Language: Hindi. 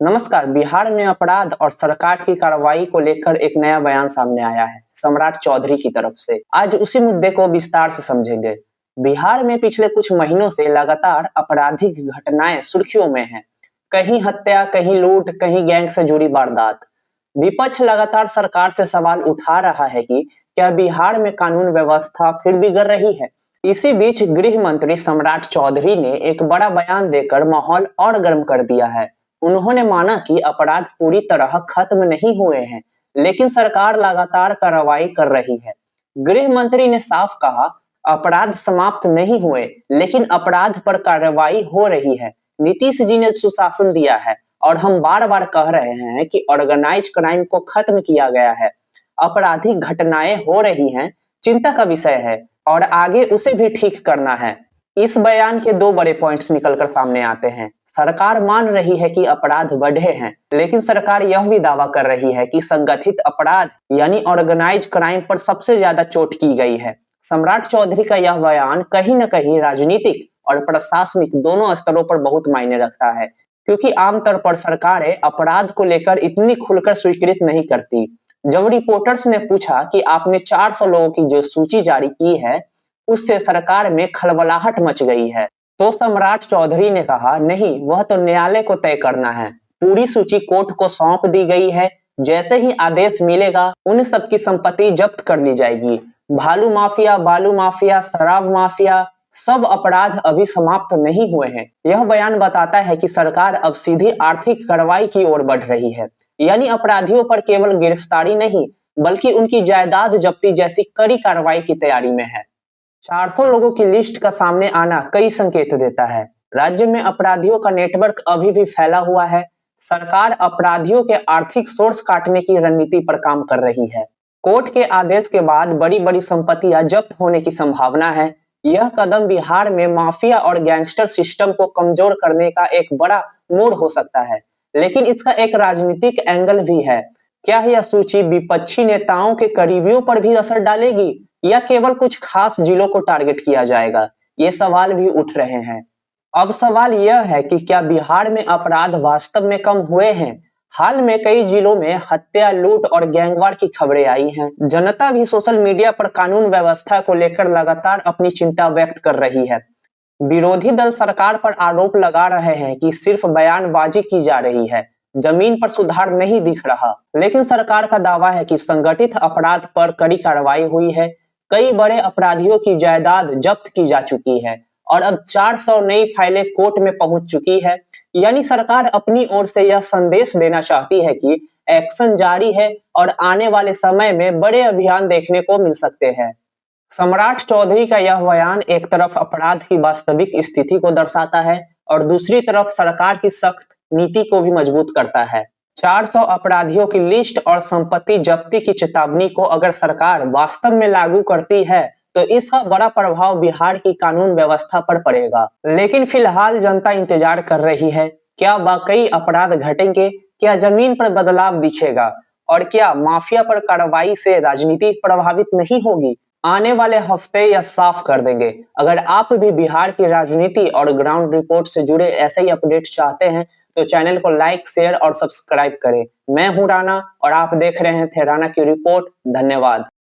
नमस्कार। बिहार में अपराध और सरकार की कार्रवाई को लेकर एक नया बयान सामने आया है सम्राट चौधरी की तरफ से। आज उसी मुद्दे को विस्तार से समझेंगे। बिहार में पिछले कुछ महीनों से लगातार आपराधिक घटनाएं सुर्खियों में हैं। कहीं हत्या, कहीं लूट, कहीं गैंग से जुड़ी वारदात। विपक्ष लगातार सरकार से सवाल उठा रहा है कि क्या बिहार में कानून व्यवस्था फिर बिगड़ रही है। इसी बीच गृह मंत्री सम्राट चौधरी ने एक बड़ा बयान देकर माहौल और गर्म कर दिया है। उन्होंने माना कि अपराध पूरी तरह खत्म नहीं हुए हैं, लेकिन सरकार लगातार कार्रवाई कर रही है। गृह मंत्री ने साफ कहा, अपराध समाप्त नहीं हुए, लेकिन अपराध पर कार्रवाई हो रही है। नीतीश जी ने सुशासन दिया है और हम बार बार कह रहे हैं कि ऑर्गेनाइज क्राइम को खत्म किया गया है। आपराधिक घटनाएं हो रही हैं, चिंता का विषय है और आगे उसे भी ठीक करना है। इस बयान के दो बड़े पॉइंट्स निकलकर सामने आते हैं। सरकार मान रही है कि अपराध बढ़े हैं, लेकिन सरकार यह भी दावा कर रही है कि संगठित अपराध यानी ऑर्गेनाइज क्राइम पर सबसे ज्यादा चोट की गई है। सम्राट चौधरी का यह बयान कहीं न कहीं राजनीतिक और प्रशासनिक दोनों स्तरों पर बहुत मायने रखता है, क्योंकि आमतौर पर सरकारें अपराध को लेकर इतनी खुलकर स्वीकृत नहीं करती। जब रिपोर्टर्स ने पूछा कि आपने 400 लोगों की जो सूची जारी की है, उससे सरकार में खलबलाहट मच गई है, तो सम्राट चौधरी ने कहा, नहीं, वह तो न्यायालय को तय करना है। पूरी सूची कोर्ट को सौंप दी गई है। जैसे ही आदेश मिलेगा, उन सबकी संपत्ति जब्त कर ली जाएगी। भालू माफिया, बालू माफिया, शराब माफिया, सब अपराध अभी समाप्त नहीं हुए हैं। यह बयान बताता है कि सरकार अब सीधी आर्थिक कार्रवाई की ओर बढ़ रही है, यानी अपराधियों पर केवल गिरफ्तारी नहीं, बल्कि उनकी जायदाद जब्ती जैसी कड़ी कार्रवाई की तैयारी में है। 400 लोगों की लिस्ट का सामने आना कई संकेत देता है। राज्य में अपराधियों का नेटवर्क अभी भी फैला हुआ है। सरकार अपराधियों के आर्थिक सोर्स काटने की रणनीति पर काम कर रही है। कोर्ट के आदेश के बाद बड़ी बड़ी संपत्तियां जब्त होने की संभावना है। यह कदम बिहार में माफिया और गैंगस्टर सिस्टम को कमजोर करने का एक बड़ा मोड़ हो सकता है, लेकिन इसका एक राजनीतिक एंगल भी है। क्या यह सूची विपक्षी नेताओं के करीबियों पर भी असर डालेगी या केवल कुछ खास जिलों को टारगेट किया जाएगा? ये सवाल भी उठ रहे हैं। अब सवाल यह है कि क्या बिहार में अपराध वास्तव में कम हुए हैं? हाल में कई जिलों में हत्या, लूट और गैंगवार की खबरें आई हैं। जनता भी सोशल मीडिया पर कानून व्यवस्था को लेकर लगातार अपनी चिंता व्यक्त कर रही है। विरोधी दल सरकार पर आरोप लगा रहे हैं कि सिर्फ बयानबाजी की जा रही है, जमीन पर सुधार नहीं दिख रहा। लेकिन सरकार का दावा है कि संगठित अपराध पर कड़ी कार्रवाई हुई है। कई बड़े अपराधियों की जायदाद जब्त की जा चुकी है और अब 400 नई फाइलें कोर्ट में पहुंच चुकी है। यानी सरकार अपनी ओर से यह संदेश देना चाहती है कि एक्शन जारी है और आने वाले समय में बड़े अभियान देखने को मिल सकते हैं। सम्राट चौधरी का यह बयान एक तरफ अपराध की वास्तविक स्थिति को दर्शाता है और दूसरी तरफ सरकार की सख्त नीति को भी मजबूत करता है। 400 अपराधियों की लिस्ट और संपत्ति जब्ती की चेतावनी को अगर सरकार वास्तव में लागू करती है, तो इसका बड़ा प्रभाव बिहार की कानून व्यवस्था पर पड़ेगा। लेकिन फिलहाल जनता इंतजार कर रही है, क्या वाकई अपराध घटेंगे, क्या जमीन पर बदलाव दिखेगा और क्या माफिया पर कार्रवाई से राजनीति प्रभावित नहीं होगी? आने वाले हफ्ते यह साफ कर देंगे। अगर आप भी बिहार की राजनीति और ग्राउंड रिपोर्ट से जुड़े ऐसे ही अपडेट चाहते हैं, तो चैनल को लाइक, शेयर और सब्सक्राइब करें। मैं हूं राणा और आप देख रहे थे राणा की रिपोर्ट। धन्यवाद।